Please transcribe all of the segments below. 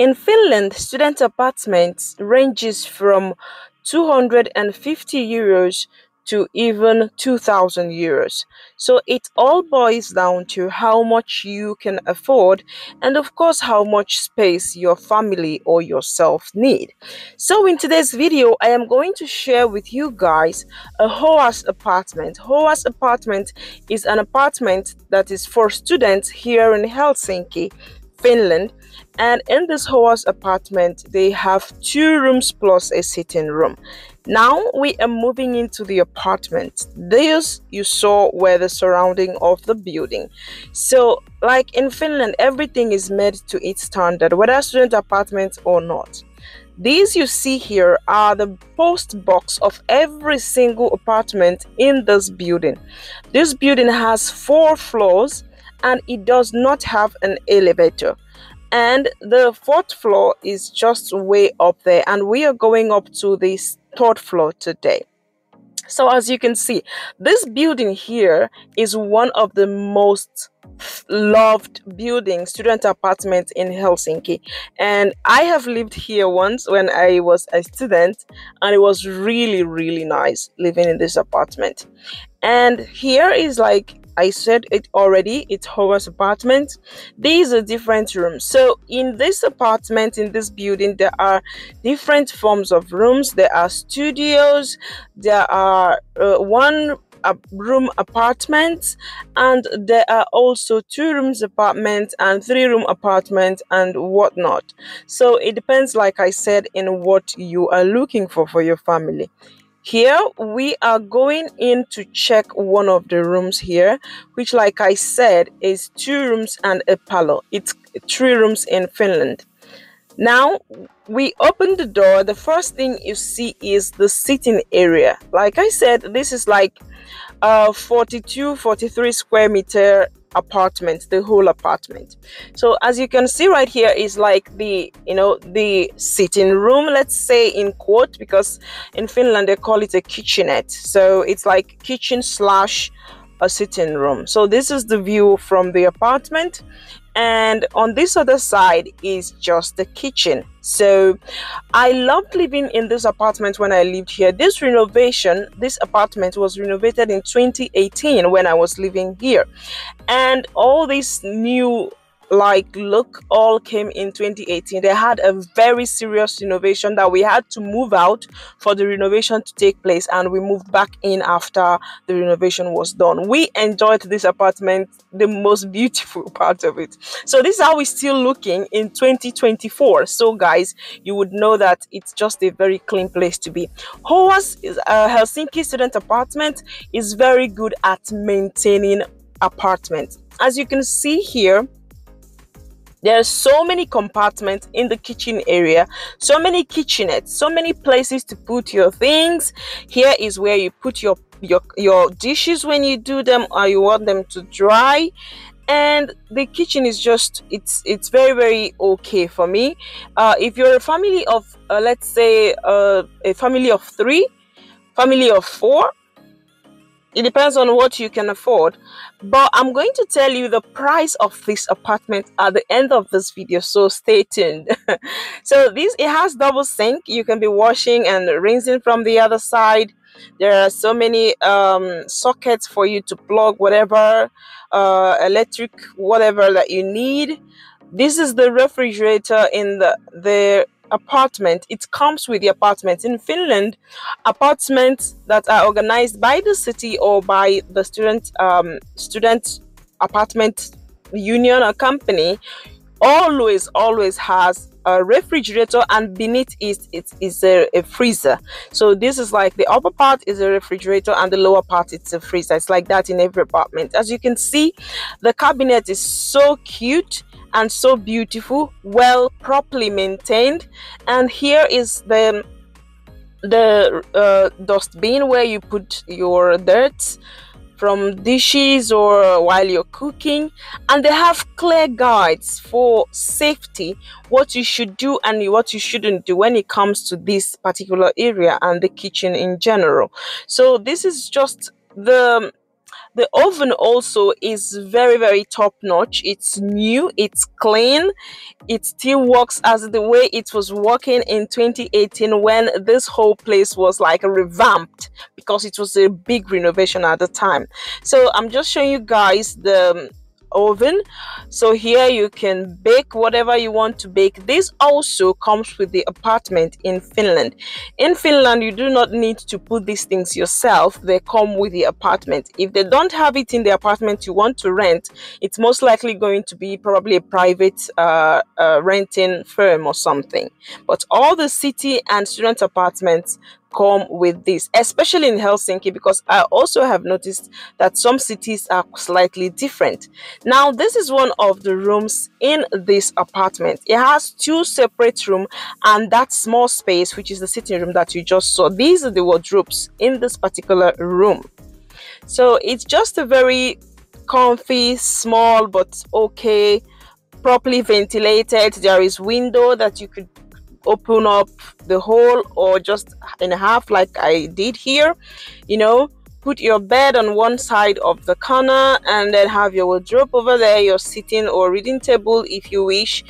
In Finland, student apartments ranges from 250 euros to even 2000 euros. So it all boils down to how much you can afford and of course how much space your family or yourself need. So in today's video, I am going to share with you guys a HOAS apartment. HOAS apartment is an apartment that is for students here in Helsinki, Finland. And in this HOAS apartment, they have 2 rooms plus a sitting room. Now we are moving into the apartment. This you saw were the surrounding of the building. So like in Finland, everything is made to its standard, whether student apartments or not. These you see here are the post box of every single apartment in this building. This building has 4 floors and it does not have an elevator. And the 4th floor is just way up there, and we are going up to the 3rd floor today. So as you can see, this building here is one of the most loved buildings, student apartments in Helsinki, and I have lived here once when I was a student, and it was really nice living in this apartment. And here is, like I said it already, it's HOAS apartment. These are different rooms. So in this apartment, in this building, there are different forms of rooms. There are studios, there are one room apartments, and there are also 2 rooms apartments and 3 room apartments and whatnot. So it depends, like I said, in what you are looking for your family. Here we are going in to check one of the rooms here, which, like I said, is 2 rooms and a parlor. It's 3 rooms in Finland. Now we open the door. The first thing you see is the sitting area. Like I said, this is like a 43 square meter apartment, the whole apartment. So as you can see right here is like the sitting room, let's say in quote, because in Finland they call it a kitchenette. So it's like kitchen slash a sitting room. So this is the view from the apartment, and on this other side is just the kitchen. So I loved living in this apartment when I lived here. This apartment was renovated in 2018 when I was living here, and all this new look all came in 2018. They had a very serious renovation that we had to move out for the renovation to take place, and we moved back in after the renovation was done. We enjoyed this apartment, the most beautiful part of it. So this is how we're still looking in 2024. So guys, you would know that it's just a very clean place to be. HOAS is a Helsinki student apartment, is very good at maintaining apartments. As you can see here, there are so many compartments in the kitchen area, so many kitchenettes, so many places to put your things. Here is where you put your dishes when you do them or you want them to dry. And the kitchen is just, it's very okay for me. If you're a family of let's say a family of 3, family of 4, it depends on what you can afford, but I'm going to tell you the price of this apartment at the end of this video, so stay tuned. So it has double sink. You can be washing and rinsing from the other side. There are so many sockets for you to plug whatever electric whatever that you need. This is the refrigerator in the apartment. It comes with the apartment. In Finland, apartments that are organized by the city or by the student apartment union or company always has a refrigerator, and beneath it is a freezer. So this is like the upper part is a refrigerator and the lower part it's a freezer. It's like that in every apartment. As you can see, the cabinet is so cute and so beautiful, well properly maintained. And here is the dustbin where you put your dirt from dishes or while you're cooking, and they have clear guides for safety, what you should do and what you shouldn't do when it comes to this particular area and the kitchen in general. So this is just the The oven also is very, very top notch. It's new, it's clean, it still works as the way it was working in 2018 when this whole place was like revamped, because it was a big renovation at the time. So I'm just showing you guys the oven. So here you can bake whatever you want to bake. This also comes with the apartment in Finland. In Finland, you do not need to put these things yourself. They come with the apartment. If they don't have it in the apartment you want to rent, it's most likely going to be probably a private renting firm or something. But all the city and student apartments come with this, especially in Helsinki, because I also have noticed that some cities are slightly different. Now, this is one of the rooms in this apartment. It has two separate rooms and that small space, which is the sitting room that you just saw. These are the wardrobes in this particular room. So it's just a very comfy, small, but okay, properly ventilated. There is window that you could open up the whole or just in half like I did here. You know, put your bed on one side of the corner and then have your wardrobe over there, your sitting or reading table if you wish.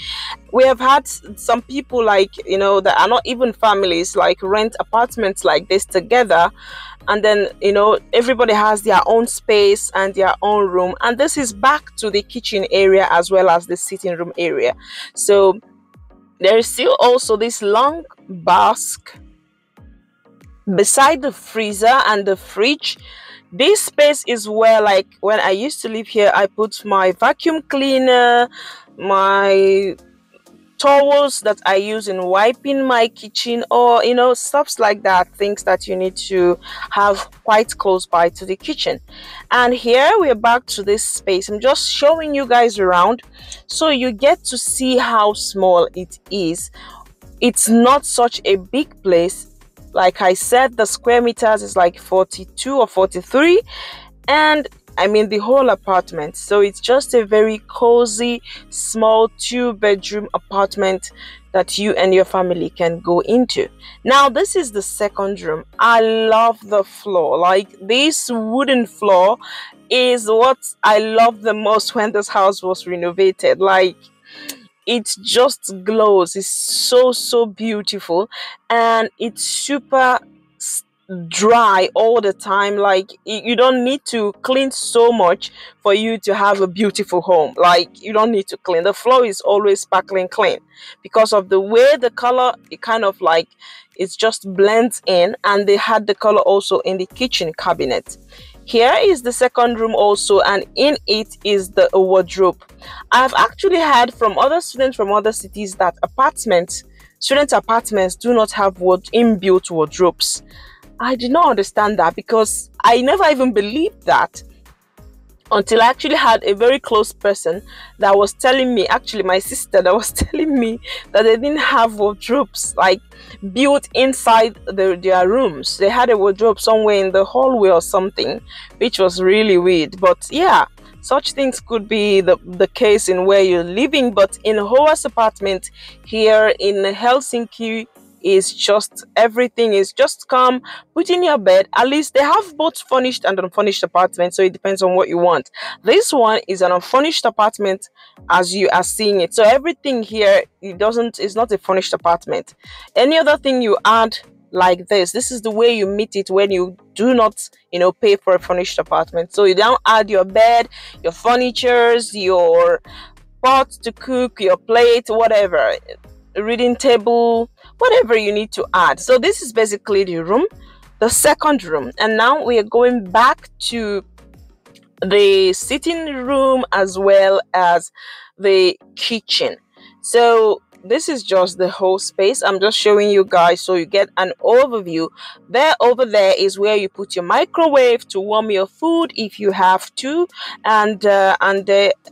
We have had some people, like, you know, that are not even families, like rent apartments like this together, and then, you know, everybody has their own space and their own room, and this is back to the kitchen area as well as the sitting room area. So there is still also this long basket beside the freezer and the fridge. This space is where, like, when I used to live here, I put my vacuum cleaner, my towels that I use in wiping my kitchen, or, you know, stuffs like that, things that you need to have quite close by to the kitchen. And here we're back to this space. I'm just showing you guys around so you get to see how small it is. It's not such a big place. Like I said, the square meters is like 42 or 43, and I mean the whole apartment. So it's just a very cozy, small 2-bedroom apartment that you and your family can go into. Now, this is the second room. I love the floor. Like, this wooden floor is what I love the most when this house was renovated. Like, it just glows. It's so beautiful, and it's super dry all the time. Like, you don't need to clean so much for you to have a beautiful home. Like, you don't need to clean. The floor is always sparkling clean because of the way the color, it kind of like, it just blends in, and they had the color also in the kitchen cabinet. Here is the second room also, and in it is the wardrobe. I've actually heard from other students from other cities that student apartments do not have inbuilt wardrobes. I did not understand that, because I never even believed that until I actually had a very close person that was telling me, actually my sister, that was telling me that they didn't have wardrobes like built inside their rooms. They had a wardrobe somewhere in the hallway or something, which was really weird. But yeah, such things could be the case in where you're living. But in HOAS apartment here in Helsinki, is just, everything is just come, put in your bed. At least they have both furnished and unfurnished apartments, so it depends on what you want. This one is an unfurnished apartment as you are seeing it. So everything here, it's not a furnished apartment. Any other thing you add like this is the way you meet it when you do not, you know, pay for a furnished apartment. So you don't add your bed, your furnitures, your pot to cook, your plate, whatever, reading table, whatever you need to add. So this is basically the second room, and now we are going back to the sitting room as well as the kitchen. So this is just the whole space. I'm just showing you guys so you get an overview. Over there is where you put your microwave to warm your food if you have to, and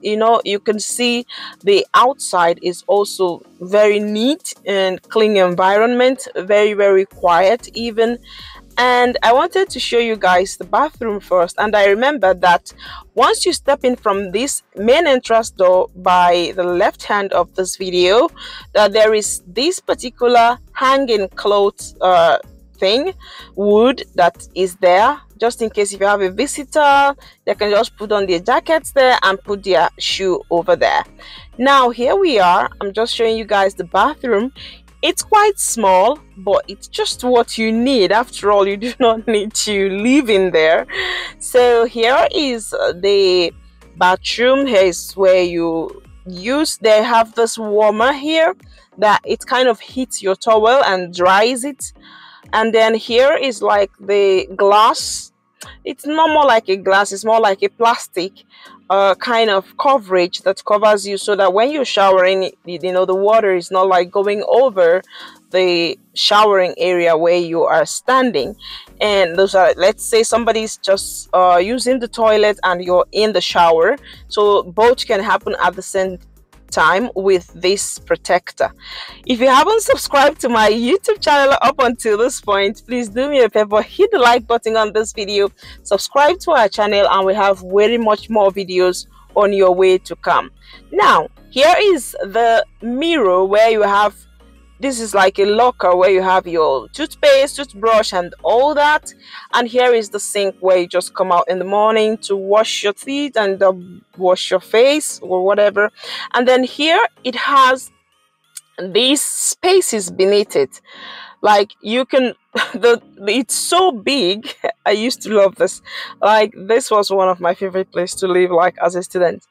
you know, you can see the outside is also very neat and clean environment, very quiet even. And I wanted to show you guys the bathroom first, and I remember that once you step in from this main entrance door by the left hand of this video, that there is this particular hanging clothes thing, wood that is there, just in case if you have a visitor, they can just put on their jackets there and put their shoe over there. Now here we are. I'm just showing you guys the bathroom. It's quite small, but it's just what you need. After all, you do not need to live in there. So here is the bathroom. Here is where you use, they have this warmer here that it kind of heats your towel and dries it. And then here is like the glass. It's not more like a glass, it's more like a plastic kind of coverage that covers you, so that when you're showering, you know, the water is not like going over the showering area where you are standing. And those are, let's say somebody's just using the toilet and you're in the shower, so both can happen at the same time with this protector. If you haven't subscribed to my YouTube channel up until this point, please do me a favor, hit the like button on this video, subscribe to our channel, and we have very much more videos on your way to come. Now here is the mirror where you have, this is like a locker where you have your toothpaste, toothbrush, and all that. And here is the sink where you just come out in the morning to wash your teeth and wash your face or whatever. And then here it has these spaces beneath it. Like you can, it's so big. I used to love this. Like this was one of my favorite places to live, like as a student.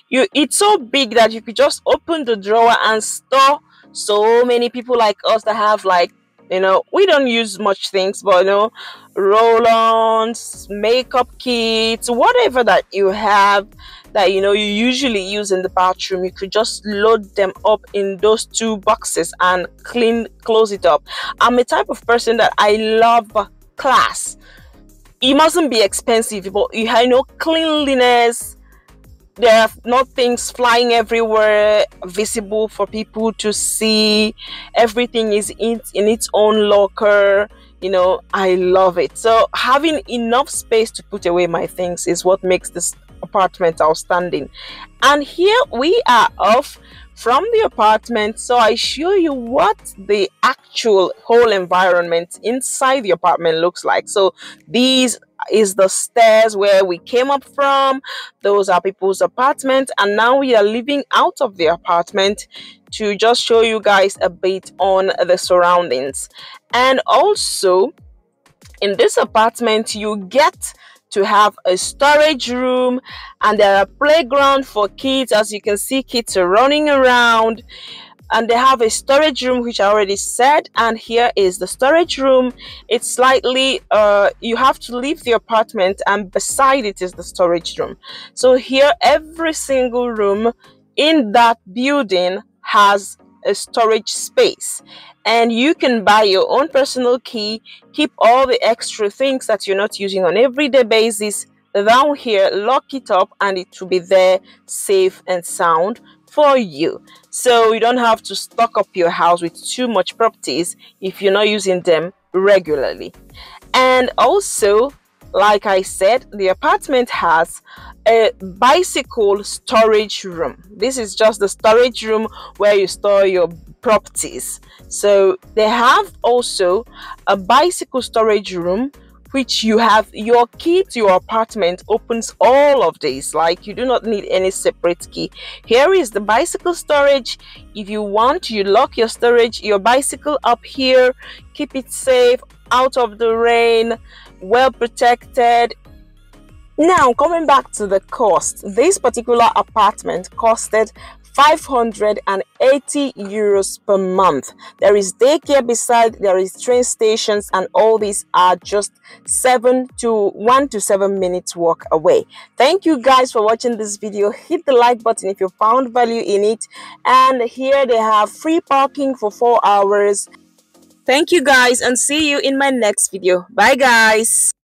It's so big that you could just open the drawer and store so many people like us that have, like, you know, we don't use much things, but you know, roll-ons, makeup kits, whatever that you have that you know you usually use in the bathroom, you could just load them up in those two boxes and close it up. I'm a type of person that I love class. It mustn't be expensive, but you know, cleanliness. There are not things flying everywhere, visible for people to see. Everything is in its own locker. You know, I love it. So having enough space to put away my things is what makes this apartment outstanding. And here we are off from the apartment, so I show you what the actual whole environment inside the apartment looks like. So these is the stairs where we came up from. Those are people's apartment, and now we are living out of the apartment to just show you guys a bit on the surroundings. And also in this apartment you get to have a storage room, and there are playground for kids. As you can see, kids are running around, and they have a storage room, which I already said. And here is the storage room. It's slightly you have to leave the apartment, and beside it is the storage room. So here every single room in that building has a storage space, and you can buy your own personal key, keep all the extra things that you're not using on everyday basis down here, lock it up, and it will be there safe and sound for you. So you don't have to stock up your house with too much properties if you're not using them regularly. And also, like I said, the apartment has a bicycle storage room. This is just the storage room where you store your properties. So they have also a bicycle storage room, which you have your key to your apartment opens all of these. Like you do not need any separate key. Here is the bicycle storage. If you want, you lock your storage, your bicycle up here, keep it safe, out of the rain, well protected. Now coming back to the cost, this particular apartment costed 580 euros per month. There is daycare beside, there is train stations, and all these are just 1 to 7 minutes walk away. Thank you guys for watching this video. Hit the like button if you found value in it. And here they have free parking for 4 hours. Thank you guys, and see you in my next video. Bye guys.